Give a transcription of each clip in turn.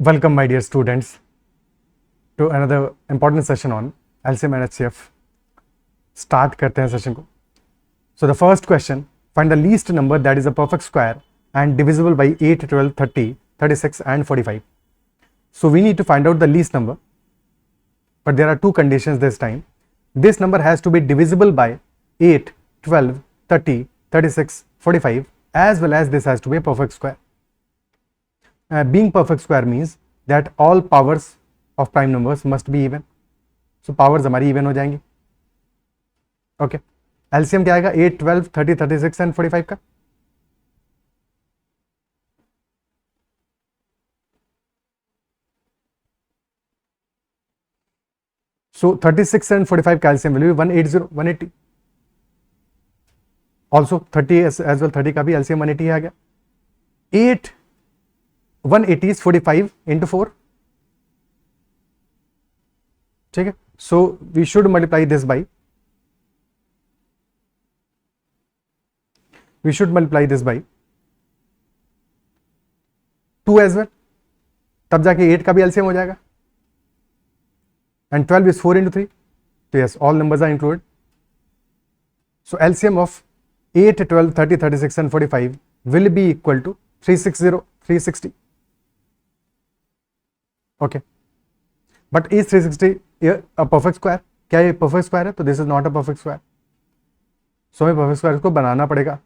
Welcome, my dear students, to another important session on LCM and HCF. Start करते हैं session को. So the first question: find the least number that is a perfect square and divisible by 8, 12, 30, 36, and 45. So we need to find out the least number, but there are two conditions this time. This number has to be divisible by 8, 12, 30, 36, 45, as well as this has to be a perfect square. Being perfect square means that all powers of prime numbers must be even. So powers हमारी even हो जाएंगी. Okay. LCM क्या आएगा? 8, 12, 30, 36 and 45 का. So 36 and 45 का LCM will be 180, 180. Also 30 as well, 30 का भी LCM 180 आ गया. 8 180 is 45 into 4. ठीक है. So we should multiply this by 2 as well. तब जाके 8 का भी LCM हो जाएगा. And 12 is 4 into 3. So yes, all numbers are included. So LCM of 8, 12, 30, 36 and 45 will be equal to 360, 360. Okay. But is 360 a perfect square? क्या ये perfect square है? तो this is not a perfect square. So हमें perfect square को बनाना पड़ेगा.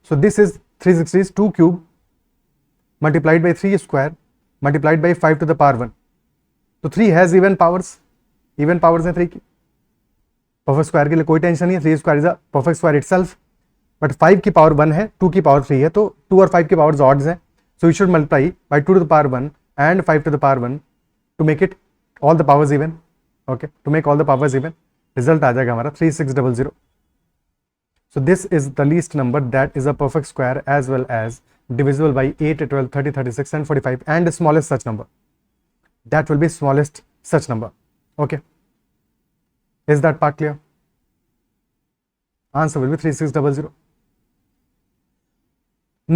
So this is 360 is 2 cube multiplied by 3 square multiplied by 5 to the power 1. तो 3 has even powers. Even powers हैं 3 की. Perfect square के लिए कोई टेंशन नहीं है. 3 square is a perfect square itself. But 5 की पावर 1 है, 2 की पावर 3 है, तो 2 और 5 की पावर ऑड्स हैं. So you should multiply by 2 to the power 1 and 5 to the power 1 to make it all the powers even. Okay, to make all the powers even. Result आ जाएगा हमारा 3600. So this is the least number that is a perfect square as well as divisible by 8, 12, 30, 36 and 45, and the smallest such number. That will be smallest such number. Okay, is that part clear? Answer will be 3600.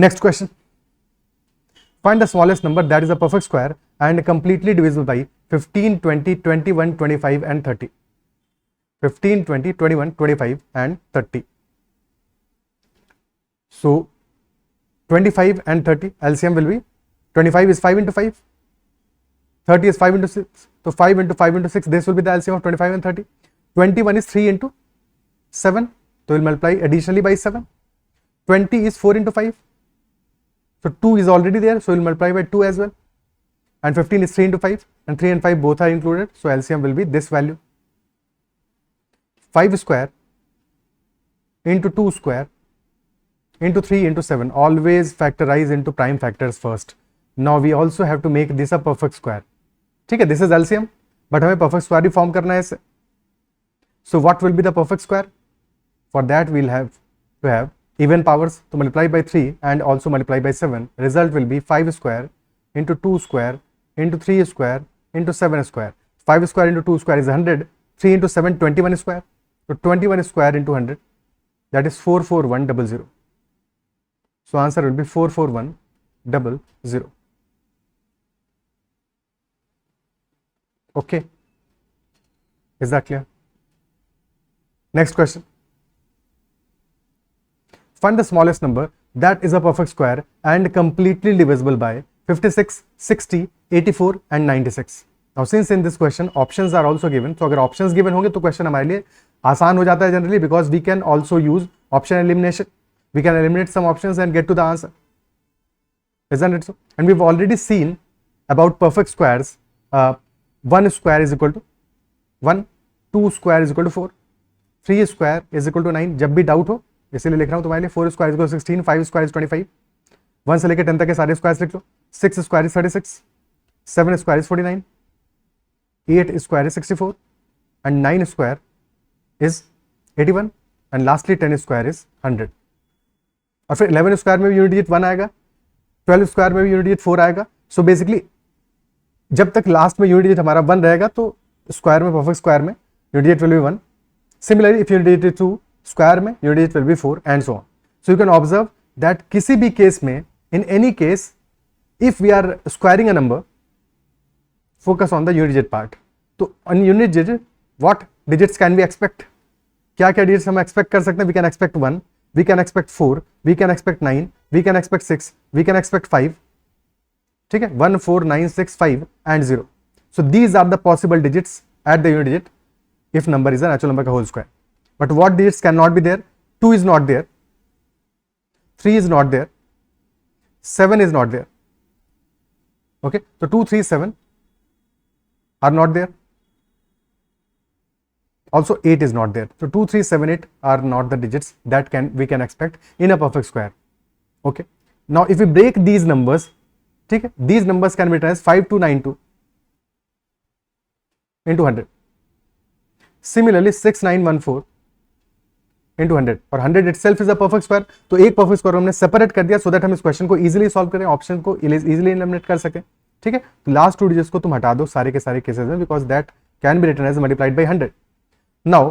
Next question. Find the smallest number that is a perfect square and completely divisible by 15, 20, 21, 25 and 30. 15, 20, 21, 25 and 30. So 25 and 30 LCM will be 25 is 5 into 5, 30 is 5 into 6. So 5 into 5 into 6, this will be the LCM of 25 and 30. 21 is 3 into 7, so we'll multiply additionally by 7. 20 is 4 into 5, so 2 is already there, so we'll multiply by 2 as well. And 15 is 3 into 5, and 3 and 5 both are included, so LCM will be this value. 5 square into 2 square into 3 into 7. Always factorize into prime factors first. Now we also have to make this a perfect square. ठीक है, this is LCM, but हमें perfect square ही form करना है इससे. So what will be the perfect square? For that we'll have to have even powers, to multiply by 3 and also multiply by 7. Result will be 5 square into 2 square into 3 square into 7 square. 5 square into 2 square is 100. 3 into 7, 21 square. So 21 square into 100, that is 44100. So answer will be 44100. Okay, is that clear? Next question. Find the smallest number that is a perfect square and completely divisible by 56, 60, 84 and 96. Now since in this question options are also given, so अगर options given होंगे तो question हमारे लिए आसान हो जाता है generally, because we can also use option elimination. We can eliminate some options and get to the answer. Isn't it so? And we've already seen about perfect squares. 1 square is equal to 1, 2 square is equal to 4, 3 square is equal to 9. जब भी doubt हो इसीलिए लिख रहा हूँ तुम्हारे लिए. 4 square is equal to 16, 5 square is 25. 1 से लेकर 10 तक के सारे स्क्वायर्स लिख लो. 6 square is 36, 7 square is 49, 8 square is 64 and 9 square is 81 and lastly 10 square is 100. और फिर 11 स्क्वायर में भी यूनिट डिजिट 1 आएगा, 12 स्क्वायर में भी यूनिट डिजिट 4 आएगा. सो बेसिकली जब तक लास्ट में यूनिट डिजिट हमारा 1 रहेगा तो स्क्वायर में, परफेक्ट स्क्वायर में unit digit will be 1. Similarly if unit digit 2 square में unit digit will be 4 and so on. So you can observe that किसी भी केस में In any case, if we are squaring a number, focus on the unit digit part. तो on unit digit, what digits can we expect? क्या क्या digits हम expect कर सकते हैं? We can expect 1, we can expect 4, we can expect 9, we can expect 6, we can expect 5. ठीक है, 1, 4, 9, 6, 5 and 0. So these are the possible digits at the unit digit if number is a natural number का whole square. But what digits cannot be there? 2 is not there, 3 is not there, 7 is not there. Okay, so 2, 3, 7 are not there. Also 8 is not there. So 2, 3, 7, 8 are not the digits that we can expect in a perfect square. Okay, now if we break these numbers, ठीक है, these numbers can be written as 5292 into 100. Similarly 6914 into 100 और 100 itself is a perfect square. तो एक perfect square हमने separate कर दिया so that हम इस question को easily solve करें, option को easily eliminate कर सकें. ठीक है, तो लास्ट 2 digits को तुम हटा दो सारे के सारे केसेस में, because that can be written as multiplied by 100. Now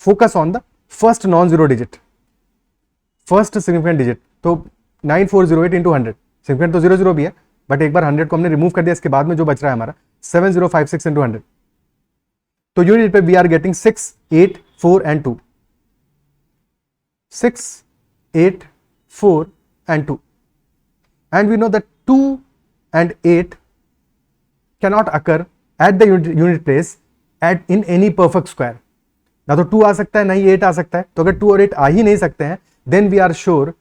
focus on the first non-zero digit, first significant digit. तो 9408 into 100, significant तो 00 भी है, बट एक बार 100 को हमने रिमूव कर दिया, इसके बाद में जो बच रहा है हमारा 7056 into 100. तो यूनिट पे we are getting 6, 8, 4 and 2. 6, 8, 4 and 2. And we know that 2 and 8 cannot occur at the unit place in any perfect square. ना तो 2 आ सकता है, ना ही 8 आ सकता है. तो अगर 2 और 8 आ ही नहीं सकते हैं, then we are sure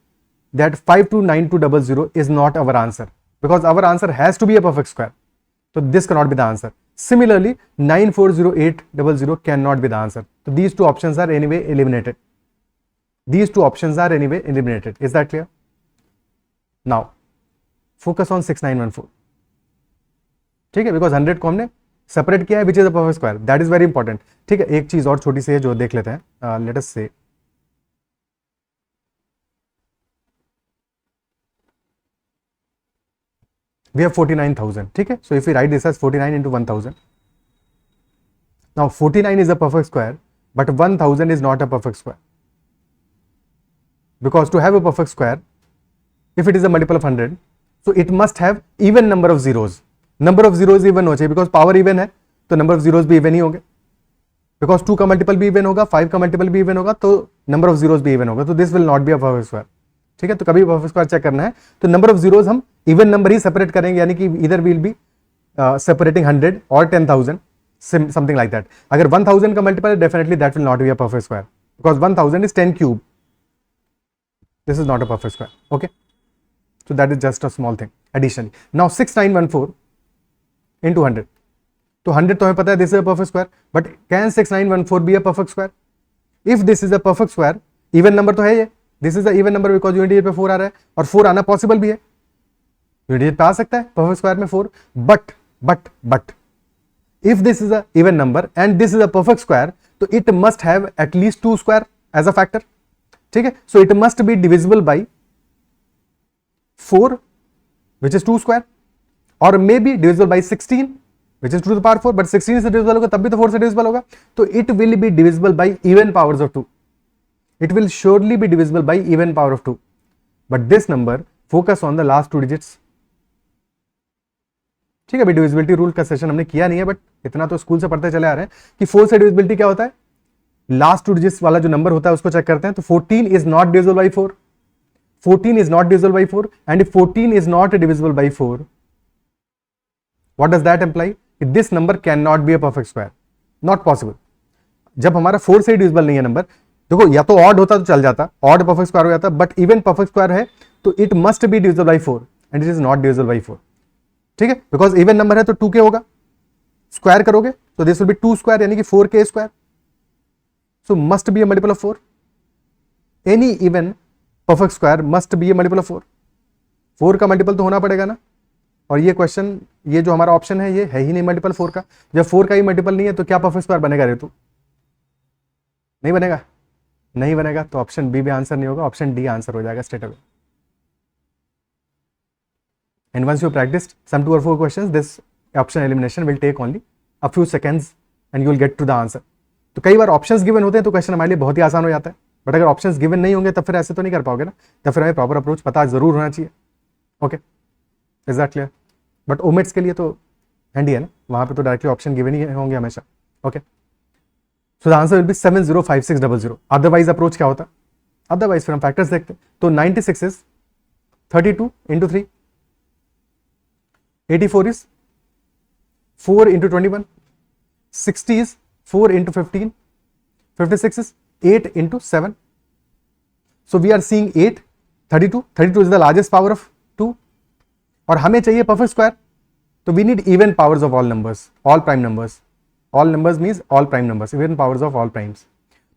that 529200 is not our answer, because our answer has to be a perfect square. So this cannot be the answer. Similarly 940800 cannot be the answer. So these two options are anyway eliminated. These two options are anyway eliminated. Is that clear? Now focus on 6914. ठीक है, because 100 को हमने separate किया है, which is a perfect square. That is very important. ठीक है, एक चीज और छोटी सी है जो देख लेते हैं. लेट अस से we have 49,000. ठीक है, so if we write this as 49 into 1000, now 49 is a perfect square, but 1000 is not a perfect square, because to have a perfect square, if it is a multiple of 100, so it must have even number of zeros. Number of zeros even हो चाहिए, because power even है तो number of zeros भी even he होंगे, because 2 का multiple भी even होगा, 5 का मल्टीपल भी इवन होगा, तो नंबर ऑफ जीरोज भी इवन होगा. तो this will not be a perfect square. ठीक है, तो कभी परफेक्ट स्क्वायर चेक करना है तो नंबर ऑफ जीरोज हम इवन नंबर ही सेपरेट करेंगे, यानी कि इधर विल बी सेपरेटिंग 100 और 10,000, समथिंग लाइक दैट. अगर 1000 का मल्टीपल है, definitely that will not be a perfect square, because 1000 is 10 cube. This is not a perfect square. Okay, so that is just a small thing. Additionally, now 6914 into 100. तो 100 तो हमें पता है this is a perfect square, but can 6914 be a perfect square? If this is a perfect square, even number तो है ये, this is a even number because unit digit पे 4 आ रहा है और 4 आना possible भी है, unit digit पे आ सकता है perfect square में 4, but if this is a even number and this is a perfect square, तो it must have at least 2 square as a factor. ठीक है, so it must be divisible by 4, which is 2 square, or maybe divisible by 16, which is 2 to the power 4, but 16 से divisible होगा तब भी तो 4 से divisible होगा, तो it will be divisible by even powers of 2. It will surely be divisible by even power of 2. But this number, focus on the last 2 digits. ठीक है, अभी डिविजिबिलिटी रूल का सेशन हमने किया नहीं है, बट इतना तो स्कूल से पढ़ते चले आ रहे हैं कि 4 से डिविजिबिलिटी क्या होता है, लास्ट 2 डिजिट्स वाला जो नंबर होता है उसको चेक करते हैं. तो 14 is not divisible by 4. 14 is not divisible by 4, and if 14 is not divisible by 4, what does that imply? This number cannot be a perfect square. Not possible. जब हमारा 4 से डिविजिबल नहीं है नंबर, देखो या तो ऑड होता तो चल जाता, ऑड परफेक्ट स्क्वायर हो जाता, बट इवन परफेक्ट स्क्वायर है तो it must be divisible by 4 and it is not divisible by 4. ठीक है, बिकॉज इवन नंबर है तो 2 के होगा, स्क्वायर करोगे तो दिस विल बी 2 स्क्वायर यानी कि 4k square. So must be a multiple of 4. Any even perfect square must be A multiple of 4. 4 का मल्टीपल तो होना पड़ेगा ना, और ये क्वेश्चन, ये जो हमारा ऑप्शन है ये है ही नहीं मल्टीपल 4 का. जब 4 का ही मल्टीपल नहीं है तो क्या परफेक्ट स्क्वायर बनेगा रे? तू नहीं बनेगा, नहीं बनेगा, तो ऑप्शन बी भी आंसर नहीं होगा, ऑप्शन डी आंसर हो जाएगा straight away. And once you practised some 2 or 4 questions, this option elimination will take only a few seconds and you will get to the answer. तो कई बार options given होते हैं तो question हमारे लिए बहुत ही आसान हो जाता है, बट अगर ऑप्शंस गिवन नहीं होंगे तब फिर ऐसे तो नहीं कर पाओगे ना, तब फिर हमें प्रॉपर अप्रोच पता जरूर होना चाहिए. Okay, is that clear? But omits के लिए तो हैंडी है ना, वहां पे तो डायरेक्टली ऑप्शन गिवन ही होंगे हमेशा। Okay, so the answer will be 705600। Otherwise approach क्या होता? अदरवाइज फिर हम फैक्टर्स देखते हैं। तो 96 is 32 into 3, 84 is 4 into 21, 60 is 4 into 15, 56 is 8 into 7. So we are seeing 8, 32 is the largest power of 2, और हमें चाहिए perfect square, तो we need even powers of all numbers, all prime numbers. All numbers means all prime numbers, even powers of all primes.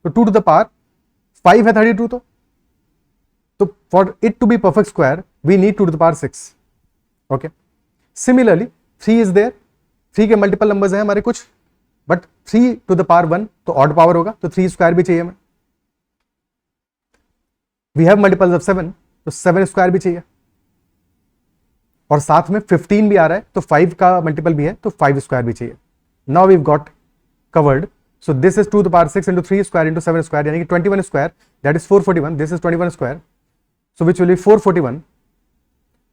तो 2 to the power 5 है 32, तो for it to be perfect square we need 2 to the power 6. Okay, similarly 3 is there, 3 के multiple numbers हैं हमारे कुछ, but 3 to the power 1 तो odd power होगा, तो 3 स्क्वायर भी चाहिए हमें। वी हैव मल्टीपल्स ऑफ 7, तो 7 स्क्वायर भी चाहिए, और साथ में 15 भी आ रहा है, तो 5 का मल्टीपल भी है, तो 5 स्क्वायर भी चाहिए। Now we got covered, so this is 2 to the power 6 into 3 square into 7 square, यानी कि 21 square, that is 441, this is 21 square, so which will be 441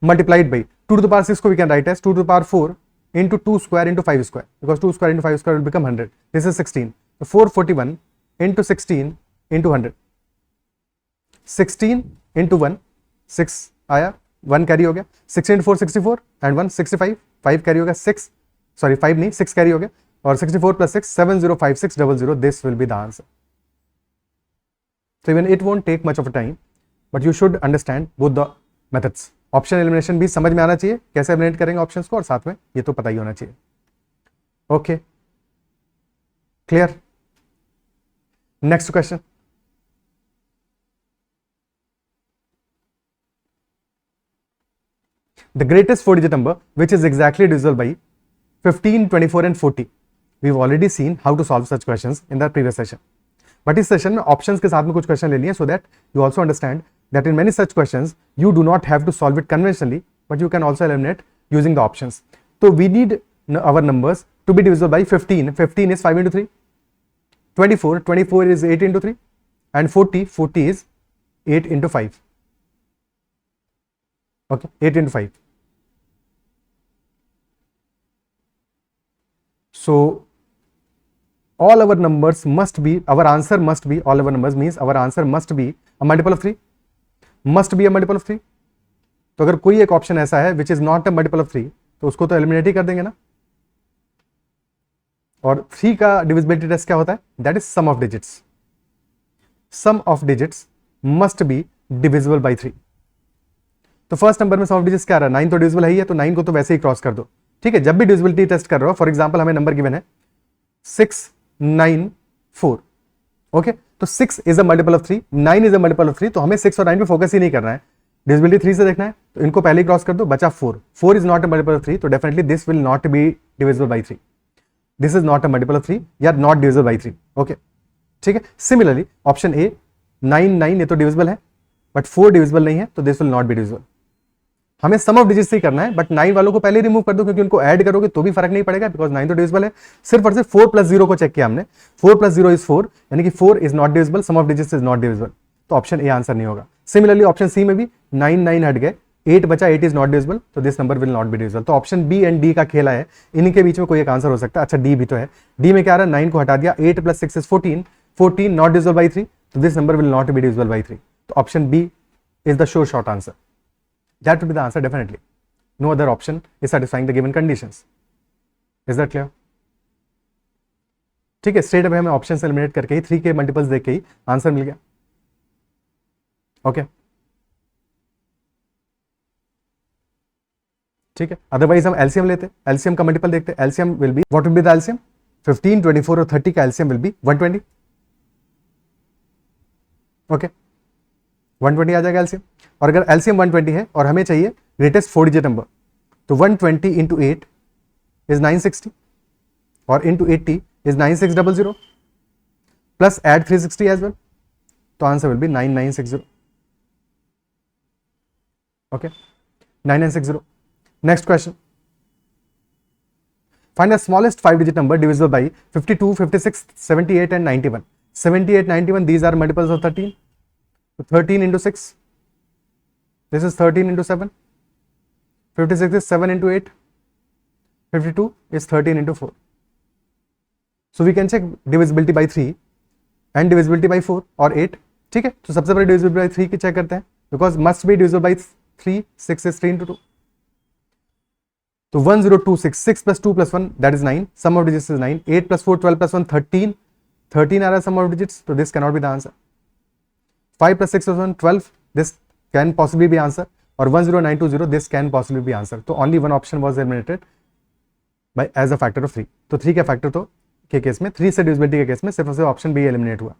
multiplied by 2 to the power 6 को we can write as 2 to the power 4 into 2 square into 5 square, because 2 square into 5 square will become 100. This is 16, so 441 into 16 into 100, 16 into 1 6 आया, 1 carry हो गया, 16 into 4 64 and 1 65, 5 carry हो गया, 6 sorry 5 नहीं 6 carry हो गया, और 64 plus 6 705600, this will be the answer. So even it won't take much of a time, but you should understand both the methods. Option elimination भी समझ में आना चाहिए, कैसे एलिमिनेट करेंगे ऑप्शंस को, और साथ में ये तो पता ही होना चाहिए। Okay, clear? Next question, the greatest 4 digit number which is exactly divisible by 15, 24 and 40. we've already seen how to solve such questions in the previous session, but इस सेशन में ऑप्शंस के साथ में कुछ क्वेश्चन ले लिए, so that you also understand that in many such questions you do not have to solve it conventionally, but you can also eliminate using the options. So we need our numbers to be divisible by 15. 15 is 5 into 3, 24 is 8 into 3, and 40 is 8 into 5. Okay, 8 into 5. So all our numbers must be, our answer must be, all our numbers means our answer must be a multiple of 3, must be a multiple of 3. तो अगर कोई एक option ऐसा है which is not a multiple of 3, तो उसको तो eliminate ही कर देंगे ना। और 3 का डिविजिबिलिटी टेस्ट क्या होता है? That is sum of digits. Sum of digits must be divisible by 3। तो फर्स्ट नंबर में सम ऑफ डिजिट्स क्या आ रहा है? 9 तो डिविजिबल है ही है, तो 9 को तो वैसे ही क्रॉस कर दो। ठीक है, जब भी डिविजिबिलिटी टेस्ट कर रहे हो, फॉर एग्जाम्पल हमें नंबर गिवन है 694, ओके, तो 6 is a multiple of 3, 9 is a multiple of 3, तो हमें 6 और 9 पे फोकस ही नहीं करना है, डिविजिबिलिटी 3 से देखना है, तो इनको पहले ही क्रॉस कर दो, बचा 4 is not a multiple of 3, तो definitely this will not be divisible by 3, this is not a multiple of 3 या नॉट डिविजिबल बाई 3। ओके, ठीक है। सिमिलरली ऑप्शन ए 9 ये तो डिविजिबल है, बट 4 डिविजिबल नहीं है, तो this will not be divisible. हमें सम ऑफ डिजिट्स ही करना है, बट 9 वालों को पहले रिमूव कर दो, क्योंकि उनको ऐड करोगे तो भी फर्क नहीं पड़ेगा, बिकॉज 9 तो डिविजिबल है। सिर्फ और सिर्फ 4 + 0 को चेक किया हमने, 4 + 0 इज 4, यानी कि 4 is not divisible, sum of digits is not divisible, तो ऑप्शन ए आंसर नहीं होगा। सिमिलरली ऑप्शन सी में भी 9 हट गए, 8 बचा, 8 इज नॉट डिविजिबल, तो this number will not be divisible. तो ऑप्शन बी एंड डी का खेला है, इनके बीच में कोई एक आंसर हो सकता है। अच्छा, डी भी तो है, डी में क्या आ रहा है? 9 को हटा दिया, 8 + 6 इज 14 नॉट डिविजिबल बाई 3, तो this number will not be divisible by 3, तो option B is the sure short answer, that will be the answer definitely. No other option is satisfying the given conditions. Is that clear? ठीक है, straight away हमें option से eliminate करके ही 3 के multiples देख के ही answer मिल गया। ओके, ठीक है। अदरवाइज हम एलसीएम लेते, एलसीएम का मल्टीपल देखते। LCM will be, what will be the LCM? 15, 24 और 30 का एलसीएम विल बी 120। ओके, 120 आ जाएगा एलसीएम। और अगर एलसीएम 120 है और हमें चाहिए ग्रेटेस्ट 4 डिजिट नंबर, तो 120 into 8 is 960 और into 80 is 9600 plus add 360 as well, तो answer will be 9960। okay, 9960। next question, find the smallest 5 digit number divisible by 52, 56, 78 and 91। 78, 91 these are multiples of 13, so 13 into 6, this is 13 into 7, 56 is 7 into 8. 52 is 13 into 4. So we can check divisibility by 3 and divisibility by 4 or 8. ठीक है, तो सबसे पहले divisibility by 3 की check करते हैं, because must be divisible by 3. 6 is 3 into 2. तो 1026, 6 plus 2 plus 1, that is 9. Sum of digits is 9. 8 plus 4, 12 plus 1, 13. 13 are the sum of digits, so this cannot be the answer. 5 plus 6 plus 1, 12. This can possibly be answer. Or 10920, this can possibly be answer. So only one option was eliminated by as a factor of 3. तो 3 का factor तो के case में, 3 से divisibility के case में सिर्फ और सिर्फ ऑप्शन बी एलिमिनेट हुआ.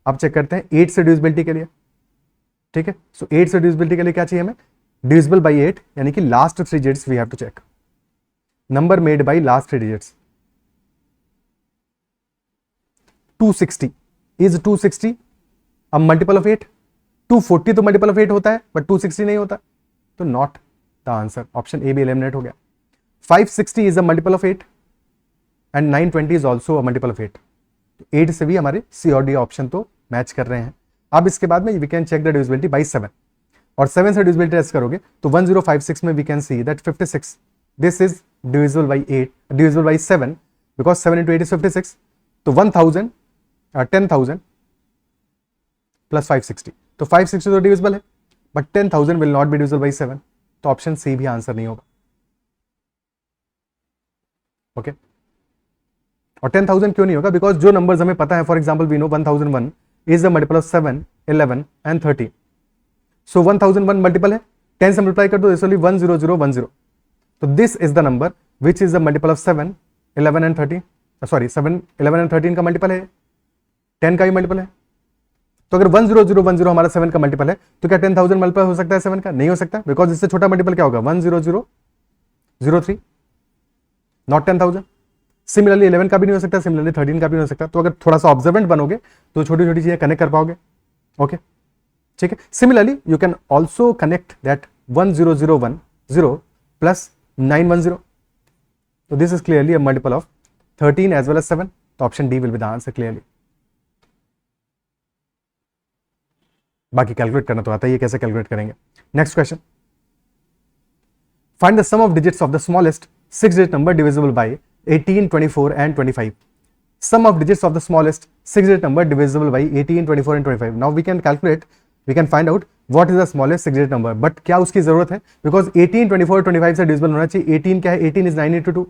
अब चेक करते हैं 8 से डिविजिबिलिटी के लिए. ठीक है, सो 8 से डिविजिबिलिटी के लिए क्या चाहिए हमें? डिविजिबल बाई 8, यानी कि last 3 digits we have to check. Number made by last 3 digits. 260 is 260 a multiple of 8. 240 तो मल्टीपल ऑफ 8 होता है, बट 260 नहीं होता, तो नॉट द आंसर. ऑप्शन ए भी एलिमिनेट हो गया. 560 is a multiple of 8 and 920 is also a multiple of 8. तो 8 से भी हमारे सी और डी ऑप्शन तो मैच कर रहे हैं. अब इसके बाद में we can check the divisibility by 7, और 7 से डिविजिबिलिटी टेस्ट करोगे तो 1056 में we can see that 56 this is divisible by 8, divisible by 7, because 7 into 8 is 56. तो 10,000 प्लस 560, तो 560 तो डिविजिबल है, but 10,000 will not be divisible by 7. तो ऑप्शन सी भी आंसर नहीं होगा. ओके, और 10,000 क्यों नहीं होगा? बिकॉज जो नंबर्स हमें पता है, for example we know 1001 is the multiple of 7, 11 and 13. सो 1001 मल्टीपल है, 10 से मल्टीप्लाई कर दो, दिस विल बी 10010. तो this is the number which is the multiple of 7, 11 and 13. Sorry, 7, 11 and 13 का मल्टीपल है, 10 का भी मल्टीपल है. तो अगर 10010 हमारा 7 का मल्टीपल है, तो क्या 10,000 मल्टीपल हो सकता है 7 का? नहीं हो सकता, बिकॉज इससे छोटा मल्टीपल क्या होगा? 10003, नॉट 10,000. सिमिलरली 11 का भी नहीं हो सकता, सिमिलरली 13 का भी नहीं हो सकता. तो अगर थोड़ा सा ऑब्जर्वेंट बनोगे तो छोटी छोटी चीजें कनेक्ट कर पाओगे. ओके, ठीक है. Similarly you can also connect that 10010 plus 910. तो this is clearly a multiple of 13 as well as 7. तो option D will be the answer clearly. बाकी कैलकुलेट करना तो आता है, ये कैसे कैलकुलेट करेंगे? Next question. Find the sum of digits of the smallest 6 digit number divisible by 18, 24 and 25. Sum of digits of the smallest 6 digit number divisible by 18, 24 and 25. Now we can calculate, we can find out what is the smallest 6 digit number. But क्या उसकी जरूरत है? Because 18, 24, 25 से divisible होना चाहिए. 18 क्या है? 18 is 9 into 2.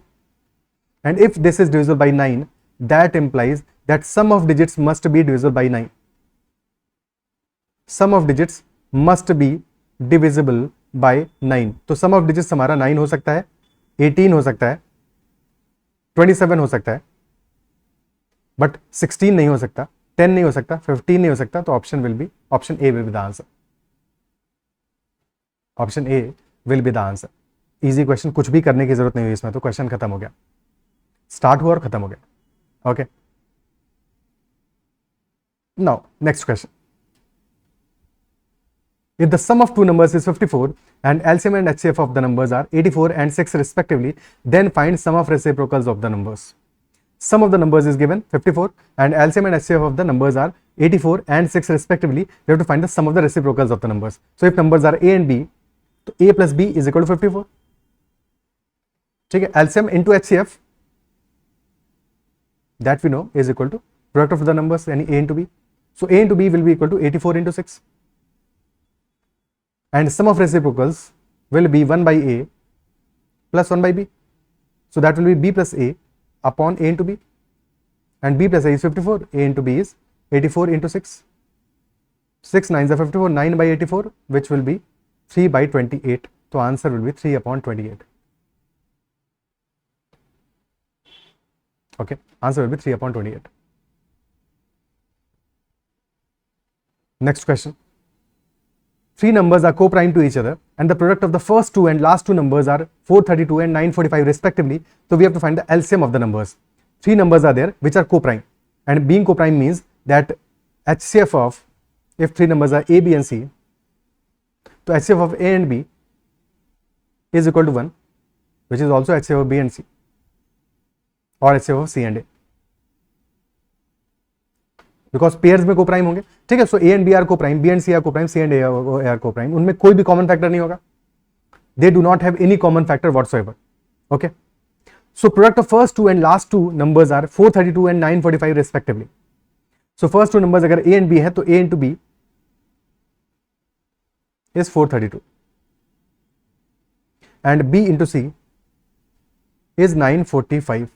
And if this is divisible by 9, that implies that sum of digits must be divisible by 9. Sum of digits must be divisible by 9. तो sum of digits हमारा 9 हो सकता है, 18 हो सकता है, 27 हो सकता है, बट 16 नहीं हो सकता, 10 नहीं हो सकता, 15 नहीं हो सकता. तो option will be, option A will be the answer. Option A will be the answer. Easy question, कुछ भी करने की जरूरत नहीं हुई इसमें, तो क्वेश्चन खत्म हो गया, स्टार्ट हुआ और खत्म हो गया. Okay, now next question. If the sum of two numbers is 54 and LCM and HCF of the numbers are 84 and 6 respectively, then find sum of reciprocals of the numbers. Sum of the numbers is given 54 and LCM and HCF of the numbers are 84 and 6 respectively. We have to find the sum of the reciprocals of the numbers. So if numbers are A and B, तो A plus B is equal to 54. ठीक है, LCM into HCF that we know is equal to product of the numbers, यानी A into B. So A into B will be equal to 84 into 6. And sum of reciprocals will be 1 by A plus 1 by B. So that will be B plus A upon A into B. And B plus A is 54. A into B is 84 into 6. 6 9s are 54. 9 by 84, which will be 3 by 28. So answer will be 3 upon 28. Okay, answer will be 3 upon 28. Next question. Three numbers are co-prime to each other and the product of the first two and last two numbers are 432 and 945 respectively. So we have to find the LCM of the numbers. Three numbers are there which are co-prime, and being co-prime means that HCF of, if three numbers are A, B and C, so HCF of A and B is equal to 1, which is also HCF of B and C, or HCF of C and A. Because pairs में coprime होंगे. ठीक है, so A and B are coprime, B and C are coprime, C and A are coprime. उनमें कोई भी common factor नहीं होगा. they do not have any common factor whatsoever. Okay, so product of first two and last two numbers are 432 and 945 respectively. So first two numbers अगर a and b है तो a into b is 432 and b into c is 945.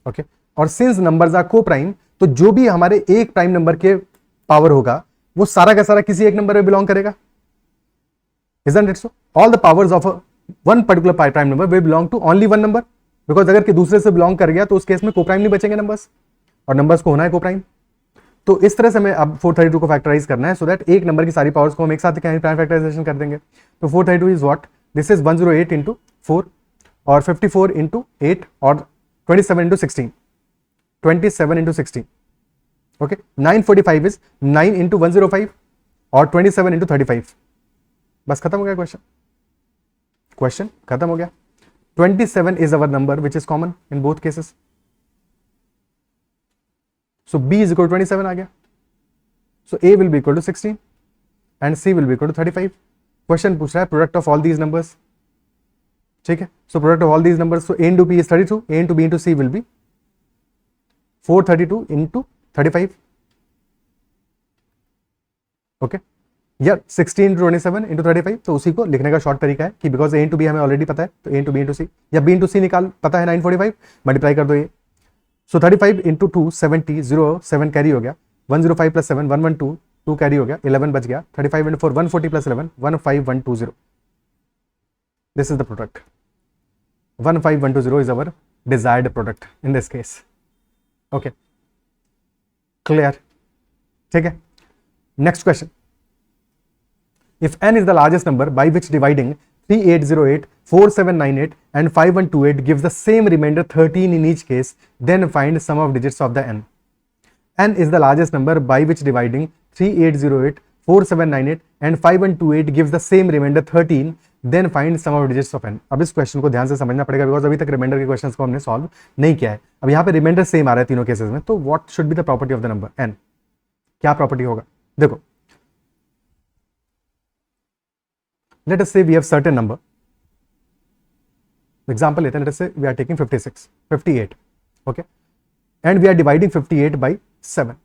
Okay, और since numbers are को prime, तो जो भी हमारे एक प्राइम नंबर के पावर होगा वो सारा का सारा किसी एक नंबर में बिलोंग करेगा. Isn't it so? All the powers of one particular prime number will belong to only one number, because अगर कि दूसरे से बिलोंग कर गया तो उस केस में को प्राइम नहीं बचेंगे नंबर्स, और नंबर्स को होना है को प्राइम. तो इस तरह से हमें अब 432 को फैक्टराइज करना है, सो दैट एक नंबर की सारी पावर्स को हम एक साथ प्राइम फैक्टराइजेशन कर देंगे. तो 432 is what, this is 108 into 4 और 54 इंटू 8 और 27 into 16, 27 into 16. Okay, 945 is 9 into 105 और 27 इंटू 35. बस खत्म हो गया क्वेश्चन खत्म हो गया. 27 is our number which is common in both cases. So b is equal to 27 आ गया. So a will be equal to 16 and c will be equal to 35. Question पूछ रहा है product of all these numbers. ठीक है, so product of all these numbers, so a into b is 32, a into b into c will be 432 into 35. Okay, या 16 into 27 into 35. तो उसी को लिखने का शॉर्ट तरीका है कि बिकॉज a into b हमें ऑलरेडी पता है, तो a into b into c, या b into c निकाल पता है 945, मल्टीप्लाई कर दो ये. सो 35 इंटू 2 70, 0 7 कैरी हो गया, 105 प्लस 7 112, 2 कैरी हो गया, 11 बच गया. 35 into 4 140 plus 11 15120. This is the product. 15120 is our desired product in this case. Okay, clear? ठीक है, next question. If n is the largest number by which dividing 3808, 4798 and 5128 gives the same remainder 13 in each case, then find sum of digits of the n. n is the largest number by which dividing 3808, 4798 and 5128 gives the same remainder 13, then find sum of digits of n. अब इस question को ध्यान से समझना पड़ेगा because अभी तक reminder के क्वेश्चंस को हमने सॉल्व नहीं किया है. अब यहाँ पे रिमाइंडर सेम आ रहा है तीनों केसेस में, तो what should be the property of the number n? क्या प्रॉपर्टी होगा? देखो, let us say we have certain number, example लेते हैं, let us say we are taking 56, 58, okay, and we are dividing 58 by 7.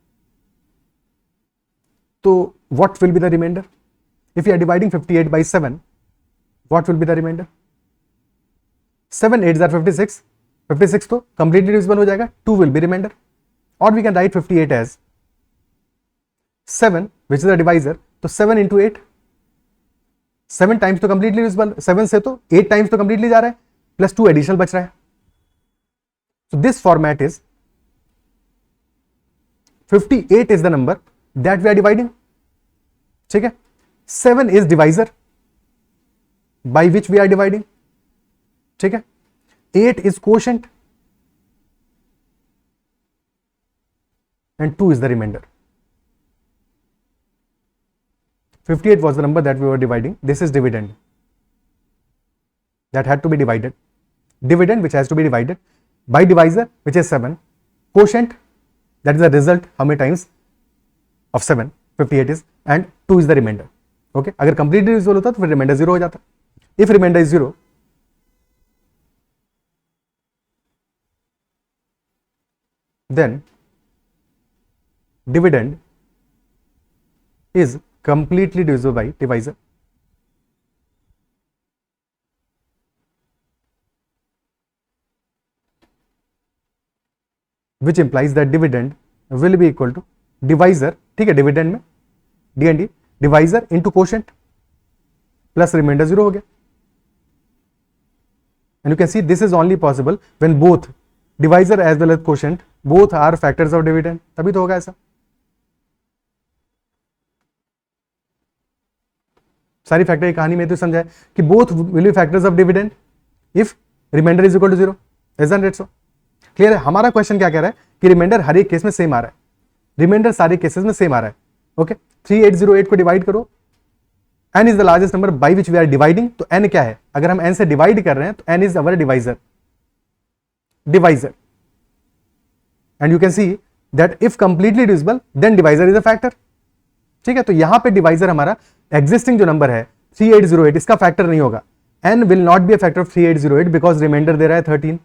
So what will be the remainder? If we are dividing 58 by 7, what will be the remainder? 7 8s are 56, 56 तो completely divisible हो जाएगा, 2 will be remainder, or we can write 58 as 7 which is a divisor, तो 7 into 8, 7 times तो completely divisible, 7 से तो 8 times तो completely जा रहा है, प्लस 2 एडिशनल बच रहा है. So this format is 58 is the number that we are dividing. ठीक है, 7 is divisor by which we are dividing. ठीक है, 8 is quotient and 2 is the reminder. 58 was the number that we were dividing. This is dividend that had to be divided. Dividend which has to be divided by divisor which is 7. Quotient that is the result how many times of 7, 58 is, and 2 is the remainder. Okay, अगर completely divisible होता तो फिर remainder 0 हो जाता. If remainder is 0, then dividend is completely divisible by divisor. Which implies that dividend will be equal to divisor. ठीक है, dividend में D&D divisor into quotient plus remainder 0 हो गया. And you can see this is only possible when both divisor as well as quotient both are factors of dividend. तभी तो होगा ऐसा. सारी फैक्टर की कहानी में तो समझा है कि both will be factors of dividend if reminder is equal to 0. Isn't it so? Clear है? हमारा क्वेश्चन क्या कह रहा है कि रिमाइंडर हर एक केस में सेम आ रहा है, रिमाइंडर सारे केसेस में सेम आ रहा है. ओके, 3808 को डिवाइड करो, n is the largest number by which we are dividing. तो n क्या है? अगर हम n से डिवाइड कर रहे हैं तो n is our divisor. And you can see that if completely divisible then divisor is a factor. ठीक है, तो यहां पे डिवाइजर हमारा एग्जिस्टिंग जो नंबर है 3808 इसका फैक्टर नहीं होगा, n will not be a factor of 3808 because remainder दे रहा है 13,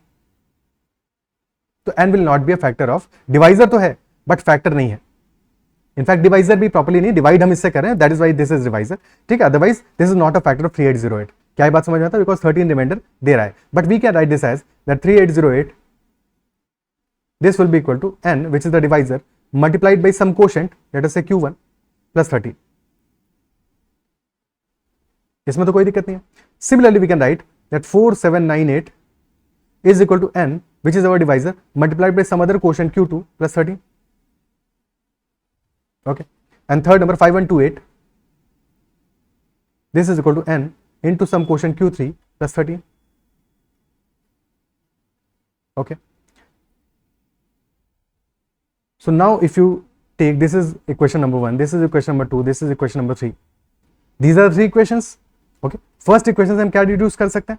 तो n will not be a factor of, divisor तो है बट फैक्टर नहीं है। इनफैक्ट डिवाइजर भी प्रॉपर्ली नहीं, डिवाइड हम इससे कर रहे हैं, that is why this is divisor, ठीक है, otherwise this is not a factor of 3808। क्या बात समझ में आता है, बिकॉज 13 रिमाइंडर दे रहा है, but we can write this as that 3808 this will be equal to n, which is the divisor, multiplied by some quotient, let us say q1 plus 13। इसमें तो कोई दिक्कत नहीं है। Similarly we can write that 4798 is equal to n, which is our divisor, multiplied by some other quotient q2 plus 13, okay, and third number 5128, this is equal to n into some quotient q3 plus 13, okay। So now if you take, this is equation number 1, this is equation number 2, this is equation number 3, these are the 3 equations, okay। first equation से हम क्या deduce कर सकते हैं,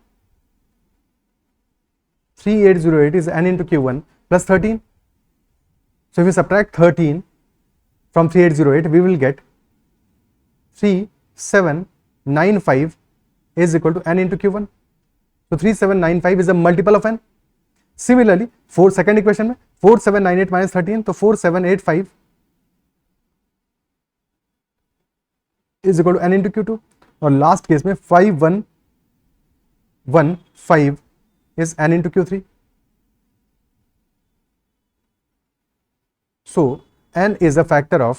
3808 is n into q1 plus 13, so if we subtract 13 from 3808 we will get 3795 is equal to n into q1, so 3795 is a multiple of n। Similarly, second equation में 4798 minus 13, तो 4785 is equal to n into q2, और last case में 5115 is n into q3, so n is a factor of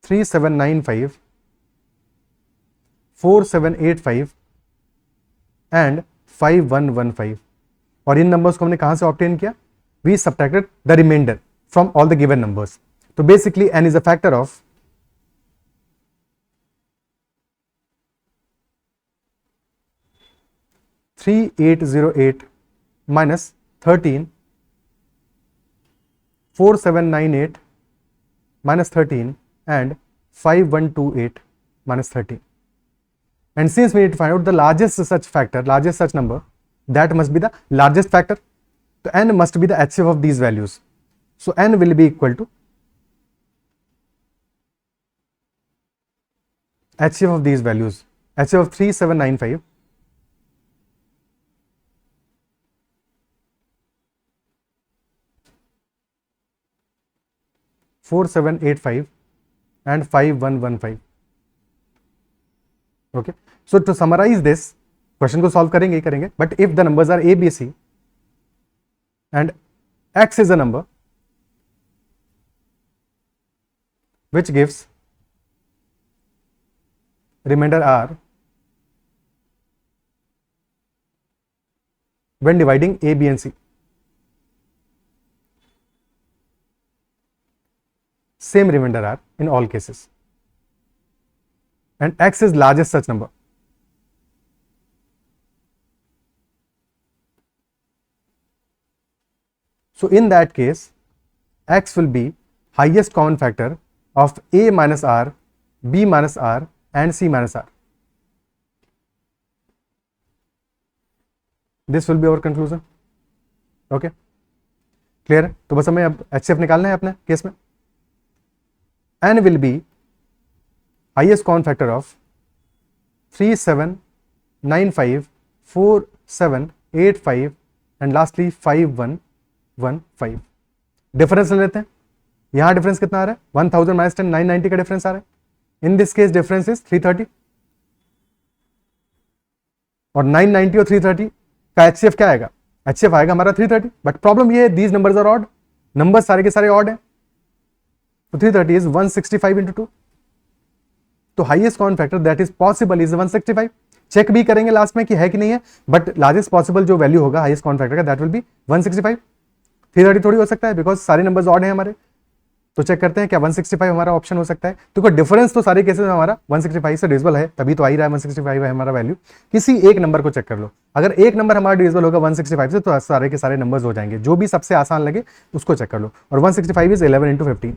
3795, 4785 and 5115, और इन numbers को हमने कहां से obtain किया, we subtracted the remainder from all the given numbers, तो basically n is a factor of 3808 minus 13, 4798 minus 13 and 5128 minus 13. And since we need to find out the largest such factor, largest such number, that must be the largest factor. So n must be the HCF of these values. So n will be equal to HCF of these values. HCF of 3795, (4785) and 5115. Okay. So to summarize this, question को solve करेंगे ही करेंगे, but if the numbers are A B C and x is a number which gives remainder r when dividing a, b and c, same remainder r in all cases, and x is largest such number. So in that case, x will be highest common factor of a minus r, b minus r and c minus r. This will be our conclusion. Okay, clear है? तो बस हमें अब HCF निकालना है अपने case में. n will be highest common factor of 3795, 4785 and lastly 5115. Difference ले लेते हैं. यहां डिफरेंस कितना आ रहा है? 1000 माइनस 10, 990 का डिफरेंस आ रहा है. In this case difference is 330 और 990 और 330 का HCF क्या आएगा? HCF आएगा हमारा 330. बट प्रॉब्लम ये है, these numbers are odd. Number सारे के सारे ऑड है, तो 330 इज 165 into 2. तो highest common factor that is possible is 165. Check भी करेंगे लास्ट में कि है कि नहीं है, बट लार्जेस्ट पॉसिबल जो वैल्यू होगा हाईएस्ट कॉमन फैक्टर का दैट विल बी 165. 330 थोड़ी हो सकता है बिकॉज सारे नंबर्स ऑड हैं हमारे. तो चेक करते हैं क्या 165 हमारा ऑप्शन हो सकता है. तो डिफरेंस तो सारे केसेस में हमारा 165 से डिविजिबल है, तभी तो आ ही रहा है 165 है हमारा वैल्यू. किसी एक नंबर को चेक कर लो, अगर एक नंबर हमारा डिविजिबल होगा 165 से तो सारे के सारे नंबर्स हो जाएंगे. जो भी सबसे आसान लगे उसको चेक कर लो. और 165 is 11 into 15.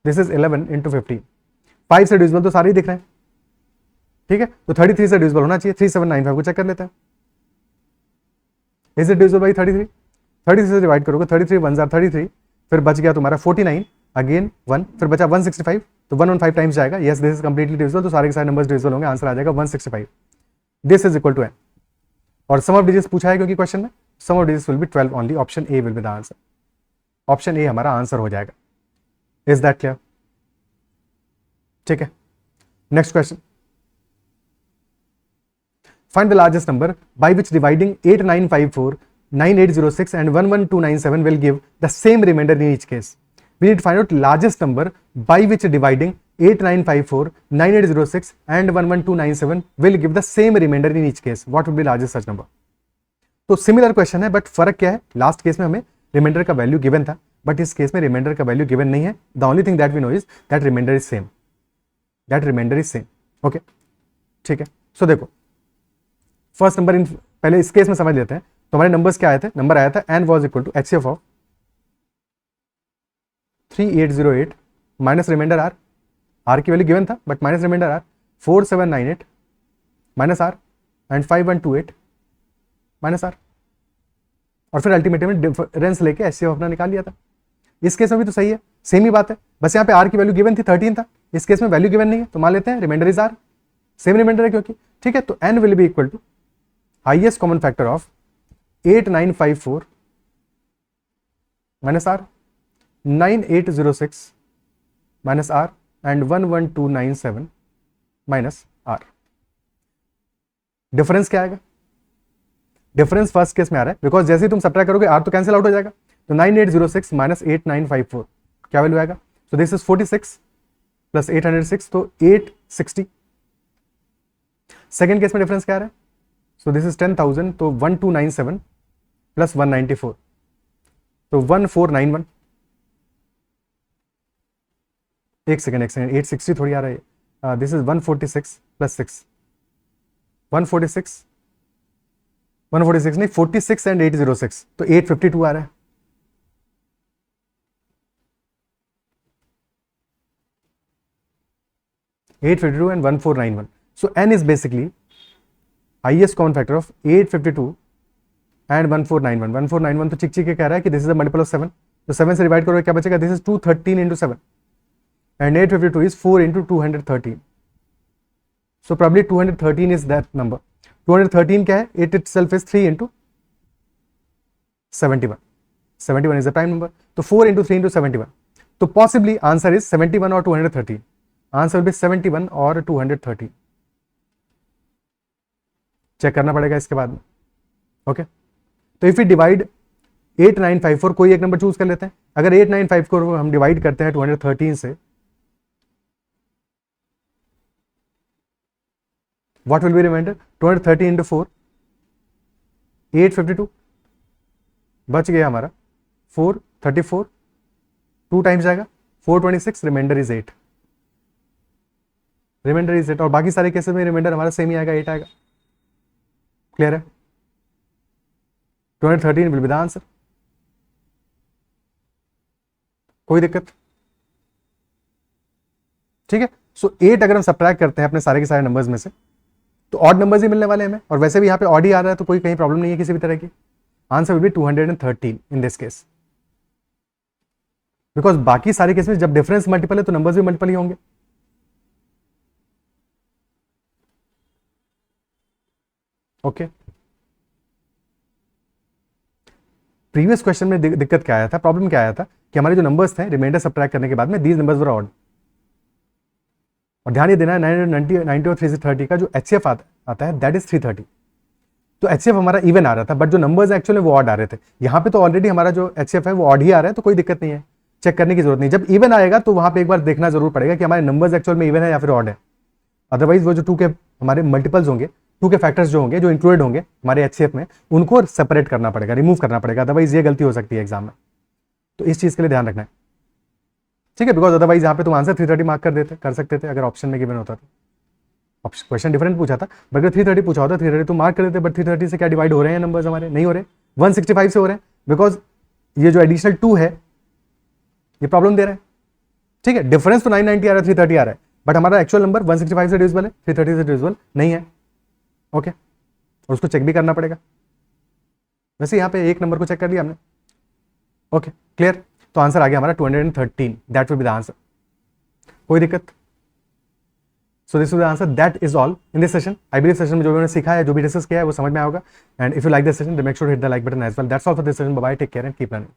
This is 11 into 15. 5 से डिविजिबल तो सारे ही दिख रहे हैं. ठीक है, तो 33 से डिविजिबल होना चाहिए. 3795 को चेक कर लेते हैं. Is it divisible by 33? 33 से डिवाइड करोगे, 33 1 जार 33, फिर बच गया तुम्हारा 49. अगेन 1, फिर बचा 165, तो 115 टाइम्स जाएगा. Yes, this is completely divisible, तो सारे के सारे नंबर्स डिविजिबल होंगे. आंसर आ जाएगा 165. This is equal to n. और सम ऑफ डिजिट्स पूछा है क्योंकि क्वेश्चन में sum of digits will be 12 only. Option A will be the answer. Option A हमारा आंसर हो जाएगा. Is that clear? ठीक है. Next question. Find the largest number by which dividing 8954, 9806 and 11297 will give the same remainder in each case. We need to find out largest number by which dividing 8954, 9806 and 11297 will give the same remainder in each case. What would be largest such number? तो similar question है, but फर्क क्या है? Last case में हमें reminder का value given था, but इस केस में रिमाइंडर का वैल्यू गिवन नहीं है. The only thing that we know is that reminder is same. That reminder is same. Okay, ठीक है. सो देखो, फर्स्ट नंबर इन, पहले इस केस में समझ लेते हैं. तो हमारे नंबर्स क्या आए थे? नंबर आया था n was equal to HCF of 3808 minus reminder r. r की वैल्यू गिवन था, but minus reminder r 4798 minus r and 5128 minus r. और फिर अल्टीमेटली में डिफरेंस लेके HCF अपना निकाल लिया था. इस केस में भी तो सही है, सेम ही बात है, बस यहाँ पे r की वैल्यू गिवन थी 13 था. इस केस में वैल्यू गिवन नहीं है, तो मान लेते हैं reminder is r. Same reminder है क्योंकि. ठीक है, तो n will be equal to highest common factor of 8954 minus r, 9806 minus r and 11297 minus r. Difference क्या आएगा? डिफरेंस फर्स्ट केस में आ रहा है, बिकॉज जैसे ही तुम सब्ट्रैक्ट करोगे r तो कैंसिल आउट हो जाएगा. तो 9806 माइनस 8954 क्या वैल्यू आएगा? सो दिस इज 46 प्लस 806, तो 860. सेकेंड केस में डिफरेंस क्या आ रहा है? सो दिस इज 10,000, तो 1297 प्लस 194, तो 1491. एक सेकेंड 860 थोड़ी आ रहा है. दिस इज 146 प्लस 6, 146 नहीं, 46 एंड 806, तो 852 आ रहा है. And 1491. So n is basically highest common factor of 852 and 1491. 1491 तो चिक चिक के कह रहा है कि this is a multiple of 7, तो 7 से डिवाइड करोगे क्या बचेगा? This is 213 into 7 and 852 is 4 into 213. So probably 213 is that number. 213 क्या है? It itself is 3 into 71. 71 is the prime number. तो 4 into 3 into 71. तो possibly answer is 71 or 213. Answer will be 71 or 213. Check करना पड़ेगा इसके बाद में. ओके, तो इफ यू डिवाइड 8954, कोई एक नंबर चूज कर लेते हैं. अगर 8954 को हम डिवाइड करते हैं 213 से, what will be reminder? 213 into 4, 852. बच गया हमारा 434, 2 टाइम्स जाएगा 426, रिमाइंडर इज 8. Reminder is 8. और बाकी सारे केसेस में रिमाइंडर हमारा सेम ही आएगा, 8 आएगा. क्लियर है? 213 विल बी द आंसर. कोई दिक्कत? ठीक है. सो 8 अगर हम सब्ट्रैक्ट करते हैं अपने सारे के सारे नंबर्स में से, तो ऑड नंबर्स ही मिलने वाले हमें, और वैसे भी यहाँ पे ऑड ही आ रहा है, तो कोई कहीं प्रॉब्लम नहीं है किसी भी तरह की. Answer will be 213 in this case, because बाकी सारे केस में जब डिफरेंस मल्टीपल है तो नंबर्स भी मल्टीपल ही होंगे. ओके, प्रीवियस क्वेश्चन में दिक्कत क्या आया था, प्रॉब्लम क्या आया था कि हमारे जो नंबर्स थे रिमाइंडर सब्ट्रैक्ट करने के बाद में दीज नंबर्स वर ऑड. और ध्यान ये देना है 990 और 330 का जो HCF आता है दैट इज 330. तो HCF हमारा इवन आ रहा था, बट जो नंबर्स एक्चुअली वो ऑड आ रहे थे. यहाँ पे तो ऑलरेडी हमारा जो HCF है वो ऑड ही आ रहा है, तो कोई दिक्कत नहीं है, चेक करने की जरूरत नहीं. जब इवन आएगा तो वहां पे एक बार देखना जरूर पड़ेगा कि हमारे नंबर्स एक्चुअल में इवन है या फिर ऑड है. अदरवाइज वो जो 2 के हमारे मल्टीपल्स होंगे, 2 के फैक्टर्स जो होंगे, जो इंक्लूडेड होंगे हमारे HCF में, उनको सेपरेट करना पड़ेगा, रिमूव करना पड़ेगा. अदरवाइज ये गलती हो सकती है एग्जाम में, तो इस चीज के लिए ध्यान रखना है. ठीक है, बिकॉज अदरवाइज यहाँ पे तुम आंसर 330 मार्क कर सकते थे अगर ऑप्शन में गिवन होता तो. क्वेश्चन डिफरेंट पूछा था, बट अगर 330 पूछा होता 330 तुम मार्क कर देते, बट 330 से क्या डिवाइड हो रहे हैं नंबर्स हमारे? नहीं हो रहे. 165 से हो रहे हैं, बिकॉज ये जो एडिशनल 2 है ये प्रॉब्लम दे रहा है. ठीक है, डिफरेंस तो 990 आ रहा है, 330 आ रहा है, बट हमारा एक्चुअल नंबर 165 से डिविजिबल है, 330 से डिविजिबल नहीं है. ओके, और उसको चेक भी करना पड़ेगा. वैसे यहाँ पे एक नंबर को चेक कर लिया हमने. Okay, clear. तो आंसर आ गया हमारा 213, that will be the answer. कोई दिक्कत? सो this is the answer, that is all in this session. I believe session में जो भी मैंने सीखा है, जो भी डिस्कस किया है, वो समझ में आएगा। And if you like this session, make sure hit the like button as well. That's all for this session. Bye bye, take care and keep learning.